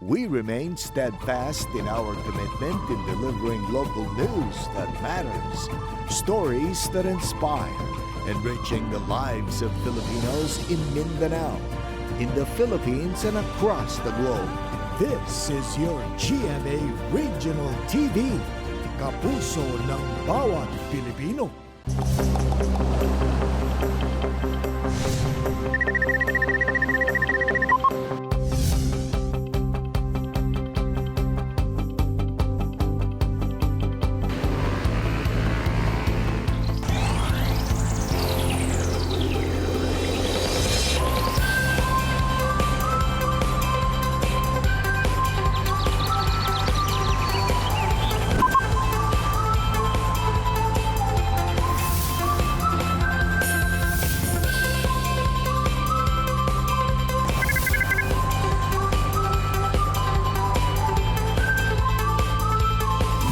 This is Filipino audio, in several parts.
We remain steadfast in our commitment in delivering local news that matters, stories that inspire, enriching the lives of Filipinos in Mindanao, in the Philippines and across the globe. This is your GMA Regional TV, kapuso ng bawat Pilipino.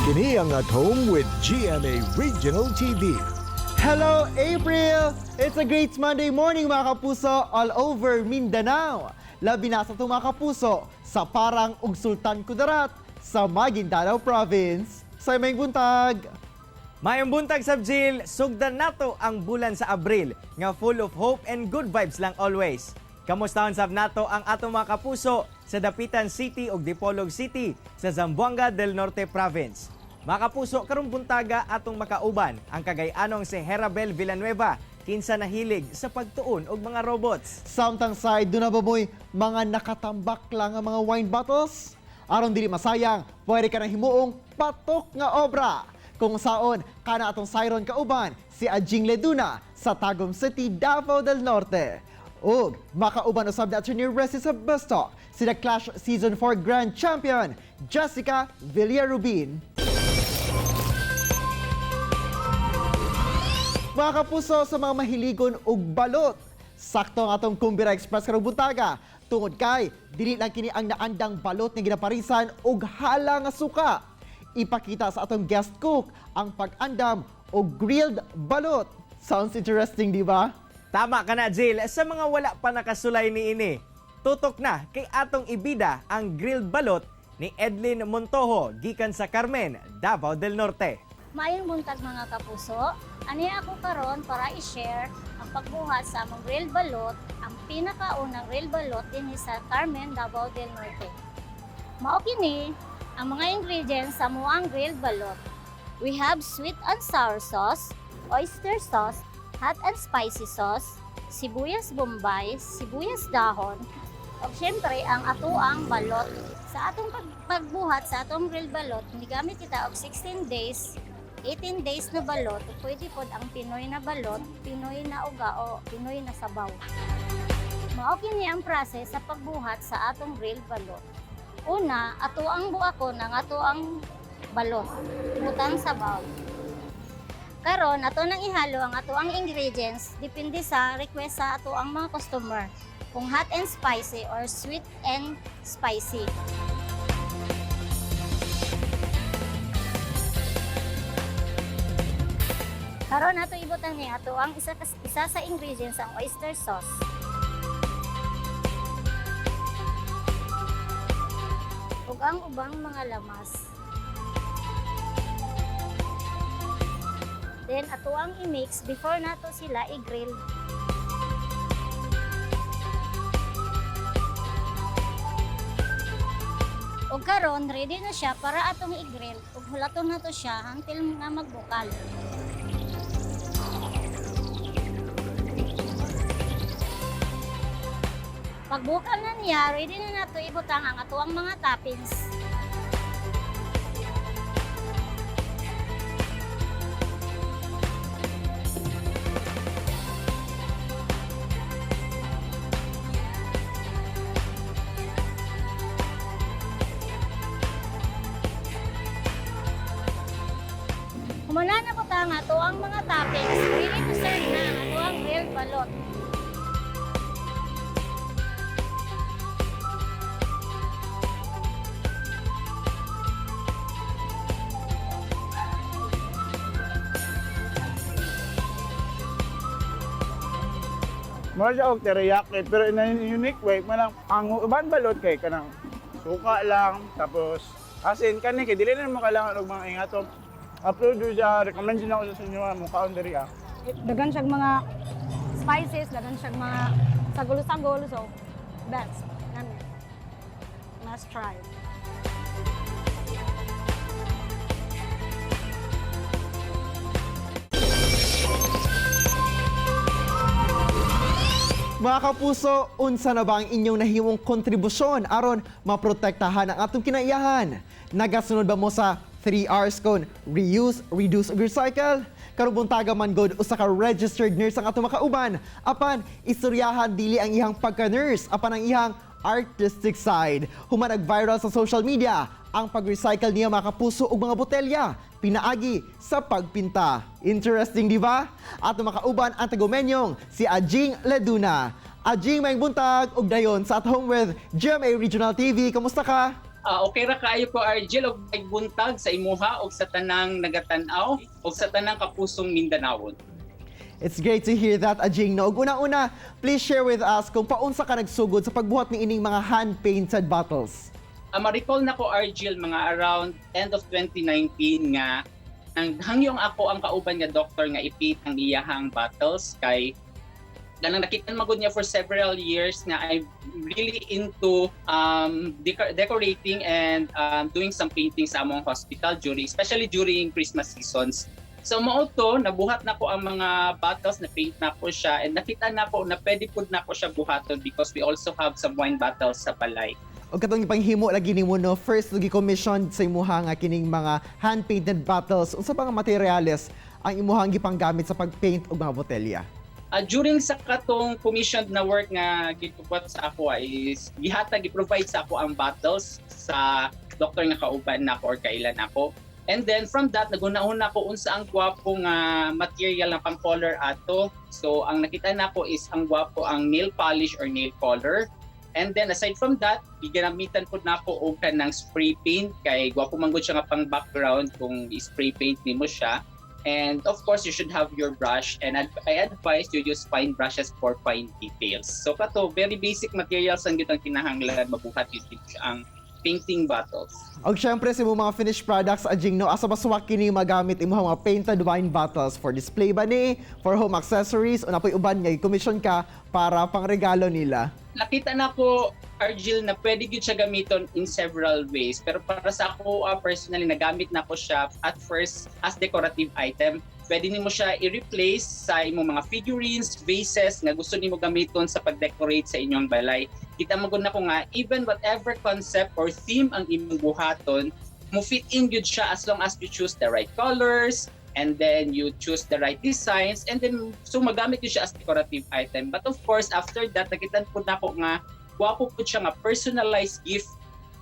Kini ang At Home with GMA Regional TV. Hello, April! It's a great Monday morning, mga kapuso, all over Mindanao. Labi na sa itong mga kapuso sa Parang ug Sultan Kudarat sa Maguindanao Province. Sa may buntag. Mayong buntag Sabjil, sugdan nato ang bulan sa Abril nga full of hope and good vibes lang always. Kamustahon sab nato ang atong mga kapuso sa Dapitan City ug Dipolog City sa Zamboanga del Norte Province. Mga kapuso, karong buntaga atong makauban ang kagay-anong si Herabel Villanueva kinsa nahilig sa pagtuon og mga robots. Samtang side, doon na ba mo'y mga nakatambak lang ang mga wine bottles? Aron dili masayang, pwede ka na himuong patok nga obra. Kung saon, kana atong siron kauban, si Ajing Leduna sa Tagum City, Davao del Norte. Ug makauban usab na attorney Ressi sa Busto, si The Clash Season 4 Grand Champion, Jessica Villarubin. Mga kapuso, sa mga mahiligon og balot, sakto ang atong Kumbira Express karong buntaga. Tungod kay dili lang kini ang naandang balot nga ginaparisan og hala nga suka. Ipakita sa atong guest cook ang pag-andam og grilled balot. Sounds interesting, di ba? Tama ka na, Jill. Sa mga wala pa nakasulay ni ini, tutok na kay atong ibida ang grilled balot ni Edlin Montojo gikan sa Carmen, Davao del Norte. Mayong buntag mga kapuso, ani ako karon para i-share ang pagbuhat sa among grilled balot, ang pinakaunang grilled balot din sa Carmen, Davao del Norte. Mao kini ang mga ingredients sa muang grilled balot. We have sweet and sour sauce, oyster sauce, hot and spicy sauce, sibuyas bombay, sibuyas dahon, ug syempre ang atuang balot. Sa atong pagbuhat sa atong grilled balot, gamit kita og 16 days 18 days na balot, pwede pod ang Pinoy na balot, Pinoy na uga o Pinoy na sabaw. Mao kini ang process sa pagbuhat sa atong grilled balot. Una, ato ang buakon ng ato ang balot, butang sabaw. Karon ato nang ihalo ang ato ang ingredients, depende sa request sa ato ang mga customer, kung hot and spicy or sweet and spicy. Karon nato ibutang niya ato ang isa sa ingredients ang oyster sauce. Ug ang ubang mga lamas. Then ato ang i-mix before nato sila i-grill. Ug karon ready na siya para atong i-grill. Ug hulaton nato siya until nga magbukal. Pagbukal na niya, ready na nato ibutang ang atuang mga toppings. Humana na po ang atuang mga toppings. Ready to serve na ang atuang grilled balot. Mura siya og teriyaki pero in a unique way manang ang uban balot kay kanang suka lang, tapos asin kani kay dili na mo kailangan og mga ingaton. Upload yun siya, recommend din ako sa inyo mga kaon diri ah. Dagan siyang mga spices, dagan siyang mga sagol-sagol, so best. Yan. Must try. Mga kapuso, unsa na ba ang inyong nahimong kontribusyon aron maprotektahan ang atong kinaiyahan? Nagasunod ba mo sa 3 R's kon reuse, reduce ug recycle? Karong buntaga man god usa ka registered nurse ang atong makauban. Apan istoryahan dili ang ihang pagka-nurse, apan ang ihang artistic side. Human nag-viral sa social media ang pag-recycle niya mga kapuso og mga botelya pinaagi sa pagpinta. Interesting, di ba? At makauban ang tagumenyong si Ajing Leduna. Ajing, may buntag og dayon sa At Home with GMA Regional TV. Kamusta ka? Okay ra kaayo ko Argel og buntag sa imuha og sa tanang nagatan-aw og sa tanang kapusong Mindanao. It's great to hear that, Ajing. No? Una-una, please share with us kung paunsa ka nagsugod sa pagbuhat ng ining mga hand-painted bottles. Ma-recall na ko Argel mga around end of 2019 nga hangyong ako ang kauban nga doktor nga i-paint ang iyahang bottles kay ganang nakita magud niya for several years na I'm really into decorating and doing some painting sa among hospital especially during Christmas seasons. So mao to, nabuhat na ko ang mga bottles, na paint na ko siya and nakita na ko na pwede pud na ko siya buhaton because we also have some wine bottles sa balay. O katong ipanghimo lagi nimo no, first lagi commission sa imuha nga kining mga hand-painted bottles. Unsa ba nga materyales ang imuhang gipanggamit sa pagpaint og mga botelya? During sa katong commissioned na work nga gitupat sa ako is gi-provide sa ako ang bottles sa doktor nga kauban nako or kailan ako. And then from that naguna-una ko unsa ang gwapo nga material na pang-color ato. So ang nakita nako is ang gwapo ang nail polish or nail color. And then aside from that, gigamamitan po na ako og kanang spray paint kay gwapo man gud siya nga pang background kung i-spray paint nimo siya. And of course, you should have your brush and I advise you use fine brushes for fine details. So kato, very basic materials ang gyud ang kinahanglan mabuhat yun ang painting bottles. Og syempre sa mga finished products, Ajing, no, asa basuwak kini magamit imong mga painted wine bottles for display ba ni, for home accessories o napoy uban nga i-commission ka para pangregalo nila? Nakita na ko Argil na pwede gyud siya gamiton in several ways pero para sa ako personally nagamit na ko siya at first as decorative item. Pwede nimo siya i-replace sa imong mga figurines, vases nga gusto nimo gamiton sa pag-decorate sa inyong balay. Kita mo gud na ko nga even whatever concept or theme ang imong buhaton, mo fit in gyud siya as long as you choose the right colors and then you choose the right designs and then so magamit yun siya as decorative item. But of course after that nakita po na ko nga gwapo po siya nga personalized gift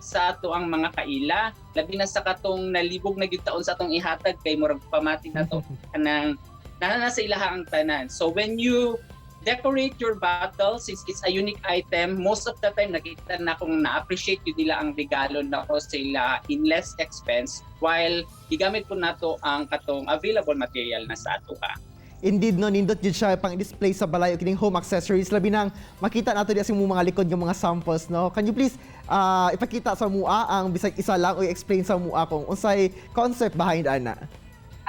sa ato ang mga kaila. Labi na sa katong nalibog na gyud taon sa atong ihatag kay murag pamati na to kanang nasa ilaha ang tanan. So when you decorate your bottle, since it's a unique item, most of the time nakita na kung na-appreciate yun nila ang regalo na ko sila in less expense while gigamit po nato ang katong available material na sa ato ka. Indeed, no, nindot yun siya pang display sa balay o kining home accessories. Labi nang makita nato di asing mga likod yung mga samples, no? Can you please ipakita sa mua ang bisag isa lang o i-explain sa mua kung unsay concept behind ana?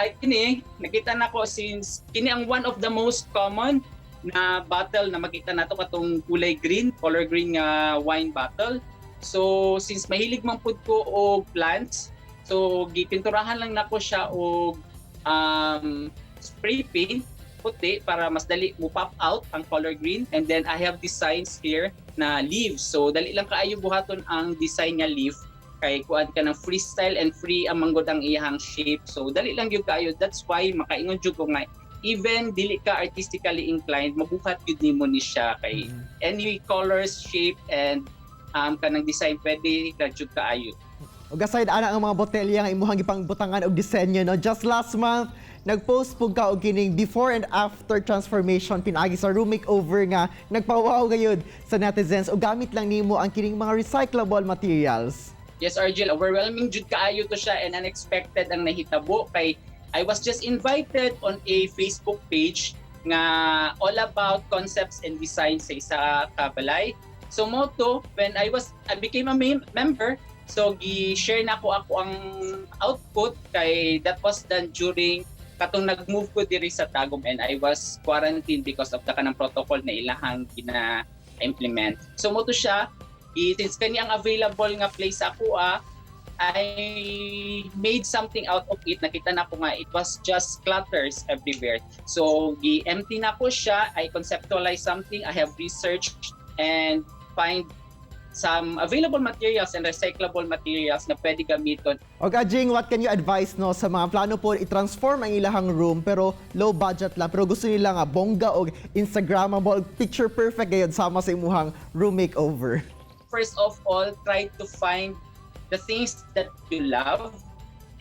Ay kini, nakita na ko since kini ang one of the most common na bottle na makita nato katong kulay green, color green nga wine bottle. So since mahilig man pud ko og plants, so gipinturahan lang nako siya og spray paint puti para mas dali mo pop out ang color green and then I have designs here na leaves. So dali lang kaayo buhaton ang design nga leaf kay kuan ka ng freestyle and free ang manggod ang iyang shape. So dali lang gyud kaayo. That's why makaingon jud ko nga even dili ka artistically inclined mabuhat gyud nimo ni siya kay any colors, shape and kanang design pwede ka jud kaayo. Og aside ana ang mga botelya nga imuhang gipangbutangan og disenyo, no, just last month nag-post pug ka og kining before and after transformation pinagi sa room makeover nga nagpawaw gayud sa netizens og gamit lang nimo ang kining mga recyclable materials. Yes, Argel, overwhelming jud kaayo to siya and unexpected ang nahitabo kay I was just invited on a Facebook page nga all about concepts and designs sa isa ka balay. So moto, when I became a member, so gi-share na ako ang output kay that was done during katong nag-move ko diri sa Tagum and I was quarantined because of the kanang protocol na ilahang gina-implement. So moto siya, since kani ang available nga place ako I made something out of it. Nakita na ko nga it was just clutters everywhere. So gi-empty na ko siya, I conceptualize something, I have researched and find some available materials and recyclable materials na pwede gamiton. O Jing, what can you advise no sa mga plano po i-transform ang ilahang room pero low budget lang pero gusto nila nga bongga o Instagrammable, picture perfect gayud sama sa imuhang room makeover? First of all, try to find the things that you love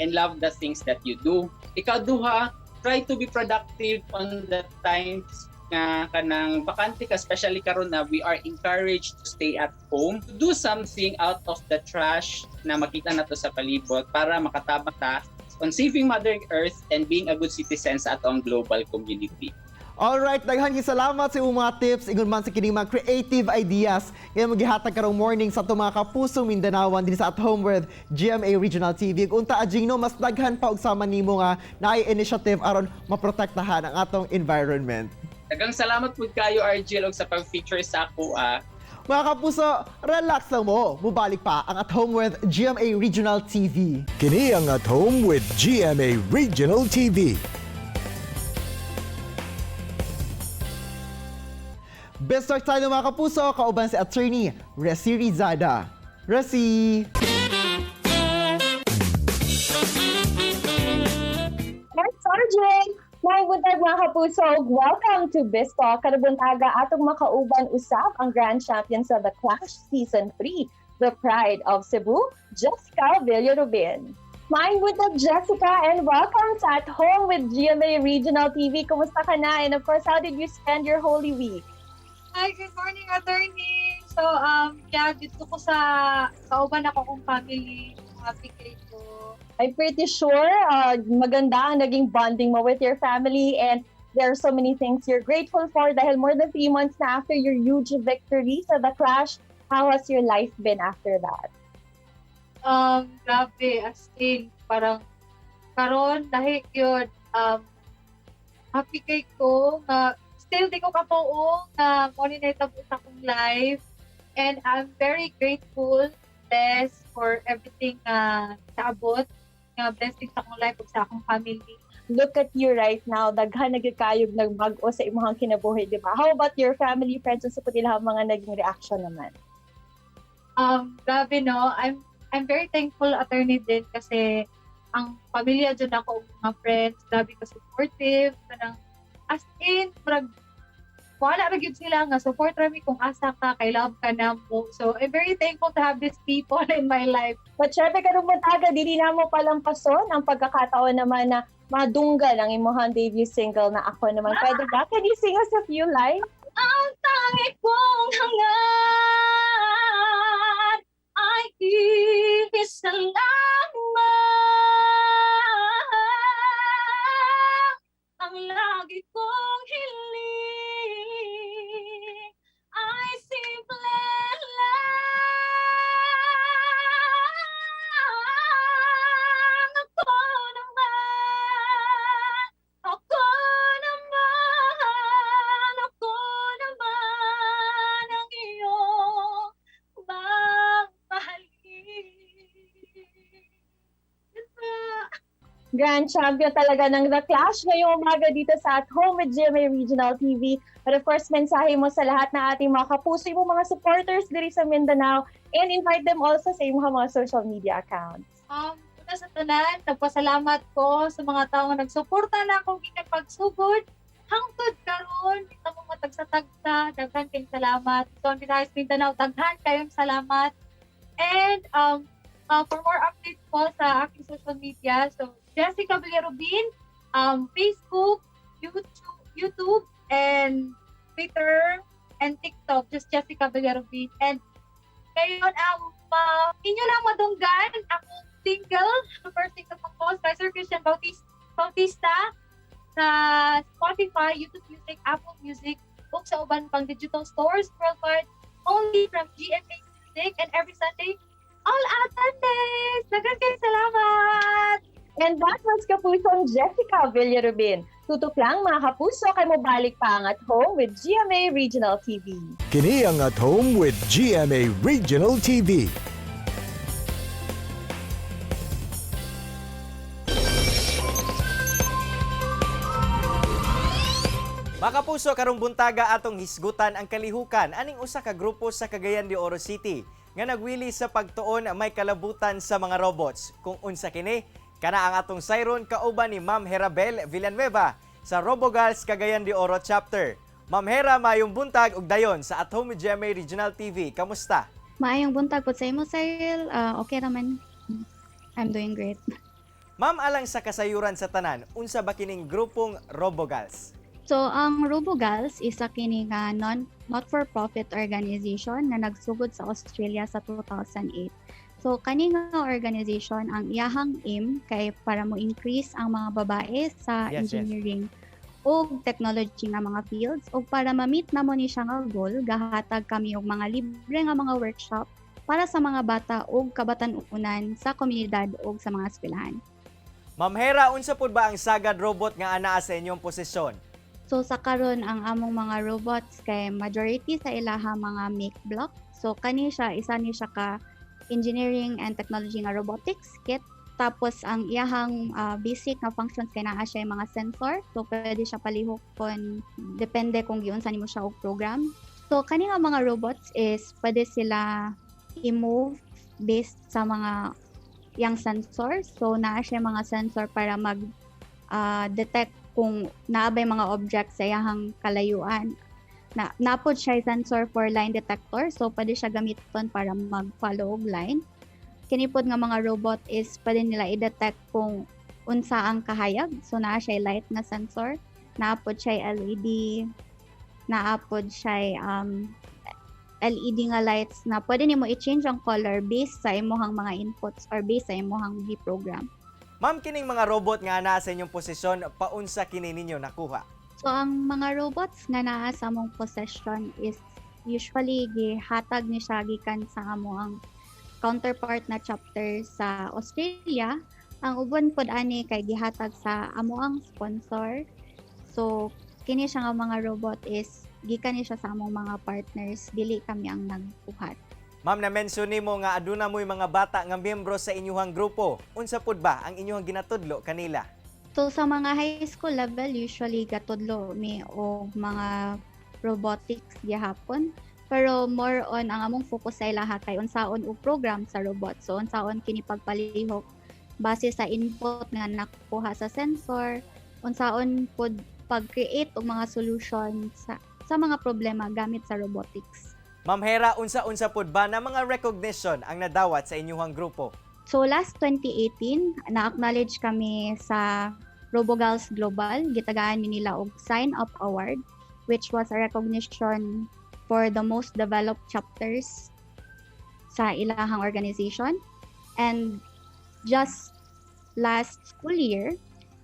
and love the things that you do. Ikaduha, try to be productive on the times nga kanang bakante ka, especially karon na we are encouraged to stay at home, to do something out of the trash na makita nato sa palibot para makatabang ta on saving Mother Earth and being a good citizen sa atong global community. Alright, daghan salamat sa imong mga tips, ingon man sa kining mga creative ideas. Ngayon maghihatag karong morning sa itong mga kapuso Mindanaoan din sa At Home with GMA Regional TV. Unta Ajing no, mas daghan pa og sama nimo nga naay initiative aron maprotektahan ang atong environment. Daghang salamat pud kayo Argel og sa pag-feature sa ako. Mga kapuso, relax lang mo. Mubalik pa ang At Home with GMA Regional TV. Kini ang At Home with GMA Regional TV. Best start tayo mga kapuso, kauban si Attorney Resi Rizada. Resi! Thanks, RJ! May buntag mga kapuso, welcome to Bispo. Karabuntaga atong makauban usab ang Grand Champion sa The Clash Season 3, The Pride of Cebu, Jessica Villarubin. May buntag Jessica and welcome to At Home with GMA Regional TV. Kumusta ka na? And of course, how did you spend your Holy Week? Hi, good morning, attorney. So, dito ko sa kauban ako kong family, happy kayo ko. I'm pretty sure maganda ang naging bonding mo with your family and there are so many things you're grateful for dahil more than 3 months na after your huge victory sa The Clash, how has your life been after that? Grabe, as in, parang karon dahil yun, happy kayo ko nga still di ko katuo na monitor sa akong life and I'm very grateful, blessed for everything na naabot, nga blessing sa akong life ug sa akong family. Look at you right now, daghan na gyud kayog nagbag-o sa imong kinabuhi, di ba? How about your family, friends, sa nila mga naging reaction naman? Grabe no, I'm very thankful attorney din kasi ang pamilya dyan ako, mga friends, grabe ka supportive, kanang as in, wala ra gyud sila nga support rami kung asa ka, kay love ka na mo. So, I'm very thankful to have these people in my life. But syempre, karong buntaga, dili na mo palampason ang pagkakataon naman na madunggal ang imong debut single na Ako Naman. Pwede ba? Can you sing us a few lines? Ang tangi kong hangat ay isa lamang. Ang lagi kong hiling ay simple lang. Ako naman ang iyong mamahalin. Grand champion talaga ng The Clash ngayong umaga dito sa At Home with GMA Regional TV. But of course, mensahe mo sa lahat na ating mga kapuso, yung mga supporters diri sa Mindanao, and invite them also sa imong mga social media accounts. Una sa tanan, nagpasalamat ko sa mga tao nga nagsuporta na akong pagsugod. Hangtod karon, kita mo matagsa-tagsa, daghan kayong salamat. So, ang Visayas Mindanao, daghan kayong salamat. And for more updates po sa aking social media, so Jessica Villarubin, Facebook, YouTube, and Twitter, and TikTok, just Jessica Villarubin. And ngayon, inyo lang madunggan, akong single, first single compose by Sir Christian Bautista, sa Spotify, YouTube Music, Apple Music, ug sa uban pang digital stores worldwide. only from GMA Music, and every Sunday, all out Sundays! Daghang kayong salamat! And that was Kapusong Jessica Villarubin. Tutok lang mga kapuso kay mo balik pa ang At Home with GMA Regional TV. Kini ang At Home with GMA Regional TV. Mga kapuso, karong buntaga atong hisgutan ang kalihukan aning usa ka grupo sa Cagayan de Oro City nga nagwili sa pagtuon may kalabutan sa mga robots. Kung unsa kini, kana ang atong sayron kauban ni Ma'am Herabel Villanueva sa RoboGals Cagayan de Oro Chapter. Ma'am Hera, mayong buntag ug dayon sa At Home with GMA Regional TV. Kamusta? Maayong buntag po sa imo, Cyril. Okay raman. I'm doing great. Ma'am, alang sa kasayuran sa tanan, unsa ba kining grupong RoboGals? So, ang RoboGals is a kini nga not-for-profit organization na nagsugod sa Australia sa 2008. So, kani nga organization, ang iyahang aim kay para mo increase ang mga babae sa engineering o technology nga mga fields o para ma-meet na mo ni siya nga goal, gahatag kami og mga libre nga mga workshop para sa mga bata o kabatan-unan sa komunidad o sa mga eskwelahan. Ma'am Hera, unsa pud ba ang sagad robot nga anaa sa inyong posisyon? So sa karon ang among mga robots kay majority sa ilaha mga make block. So kani siya isa ni siya ka engineering and technology nga robotics kit. Tapos ang iyahang basic nga functions kay naa siya mga sensor. So pwede siya palihok kon depende kung giunsa nimo siya og program. So kani nga mga robots is pwede sila i-move based sa mga yang sensor. So naa siya mga sensor para mag detect kung naabay mga objects sa iyahang kalayuan. Napod siya sensor for line detector, so pwede siya gamiton para mag-follow og line. Kinipod nga mga robot is pwede nila i-detect kung unsa ang kahayag. So naa siya light na sensor, naapod siya LED, naapod siya LED nga lights na pwede nimo i-change ang color based sa imong mga inputs or based sa imong gi-program. Ma'am, kining mga robot nga naa sa inyong posisyon, paunsa kini ninyo nakuha? So ang mga robots nga naa sa among possession is usually gihatag ni siya gikan sa amo ang counterpart na chapter sa Australia. Ang uban pod ani kay gihatag sa amo ang sponsor. So kini siya nga mga robot is gikan ni siya sa among mga partners, dili kami ang nagbuhat. Ma'am, na-mention nimo nga aduna mo'y mga bata nga miyembro sa inyong grupo. Unsa pud ba ang inyong ginatudlo kanila? So sa mga high school level, usually gatudlo mi o mga robotics gihapon. Pero more on ang among focus sa ilaha kay unsaon og program sa robot. So unsaon kini pagpalihok base sa input nga nakuha sa sensor, unsaon pud pag-create og mga solution sa mga problema gamit sa robotics. Ma'am Hera, unsa-unsa pud ba na mga recognition ang nadawat sa inyong grupo? So last 2018, na-acknowledge kami sa RoboGals Global. Gitagaan nila og Sign Up Award, which was a recognition for the most developed chapters sa ilahang organization. And just last school year,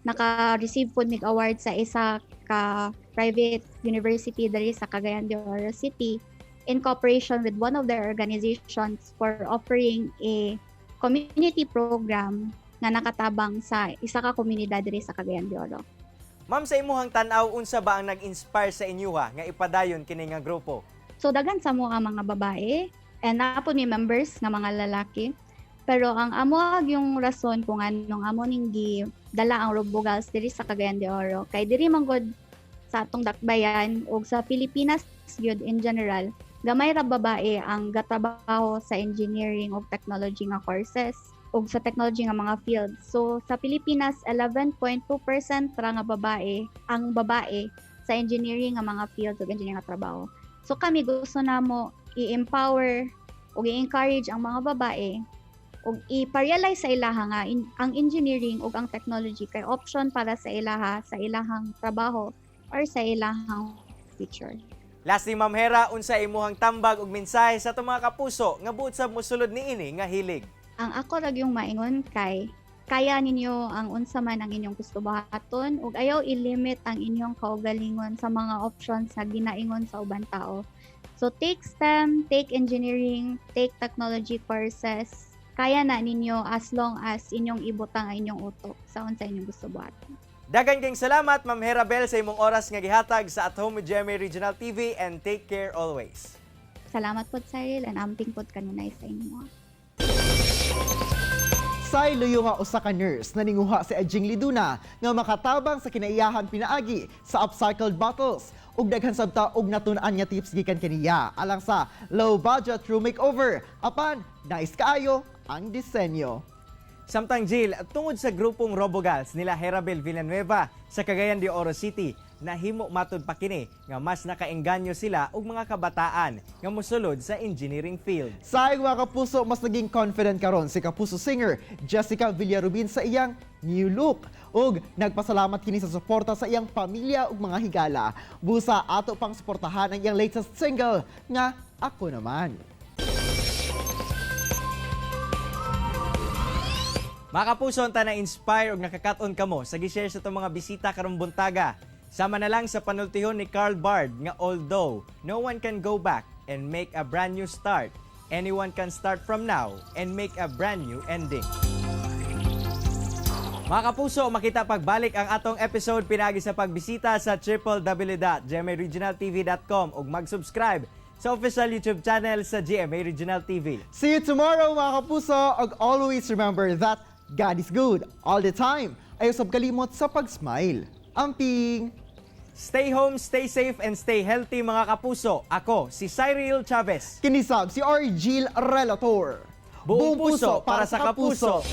naka-receive po mig award sa isa ka private university diri sa Cagayan de Oro City in cooperation with one of their organizations for offering a community program nga nakatabang sa isa ka komunidad diri sa Cagayan de Oro. Ma'am, sa imuhang tan-aw, unsa ba ang nag-inspire sa inyuha nga ipadayon kini nga grupo? So daghan sa mga babae and napod may members nga mga lalaki. Pero ang amoag yung rason kung anong amo ning dala ang RoboGals diri sa Cagayan de Oro kay diri man gud sa atong dakbayan ug sa Pilipinas gyud in general. Gamay ra babae ang gatrabaho sa engineering ug technology nga courses ug sa technology nga mga fields. So sa Pilipinas 11.2% ra nga babae sa engineering nga mga fields ug engineering nga trabaho. So kami gusto namo i-empower ug i-encourage ang mga babae ug i-realize sa ilaha nga ang engineering ug ang technology kay option para sa ilaha sa ilahang trabaho or sa ilahang future. Lastly, Ma'am Hera, unsa imuhang tambag ug mensahe sa atong mga kapuso nga buot sa mosulod niini nga hilig? Ang ako ra yung maingon kay kaya ninyo ang unsa man ang inyong gusto buhaton ug ayaw i-limit ang inyong kaugalingon sa mga options na ginaingon sa ubang tao. So take STEM, take engineering, take technology courses. Kaya na ninyo as long as inyong ibutang ang inyong utok sa unsa inyong gusto buhaton. Daghang kayong salamat, Ma'am Herabel, sa imong oras nga gihatag sa At Home with GMA Regional TV, and take care always. Salamat po, Cyril, and amping po kanunay sa inyo. Say luyo nga usa ka nurse na ninguha si Edjing Liduna nga makatabang sa kinaiyahan pinaagi sa upcycled bottles ug daghan sabta og natun-an nga tips gikan kaniya alang sa low budget room makeover apan nice kaayo ang disenyo. Samtang Jill, tungod sa grupong Robogals nila Herabel Villanueva sa Cagayan de Oro City, nahimo matud pa kini nga mas nakaengganyo sila og mga kabataan nga mosulod sa engineering field. Sa mga kapuso, mas naging confident karon si kapuso singer Jessica Villarubin sa iyang new look ug nagpasalamat kini sa suporta sa iyang pamilya ug mga higala. Busa ato pang suportahan ang iyang latest single nga Ako Naman. Mga kapuso, ta na-inspire ug nakakaton kamo sa gi-share sa itong mga bisita karong buntaga. Sama na lang sa panultihon ni Carl Bard nga although no one can go back and make a brand new start, anyone can start from now and make a brand new ending. Mga kapuso, makita pagbalik ang atong episode pinagi sa pagbisita sa www.gmaregionaltv.com ug mag-subscribe sa official YouTube channel sa GMA Regional TV. See you tomorrow mga kapuso ug always remember that God is good all the time. Ayaw sab kalimot sa pag-smile. Amping! Stay home, stay safe, and stay healthy mga kapuso. Ako, si Cyril Chavez. Kinisab si Argil Relator. Buong puso para sa kapuso.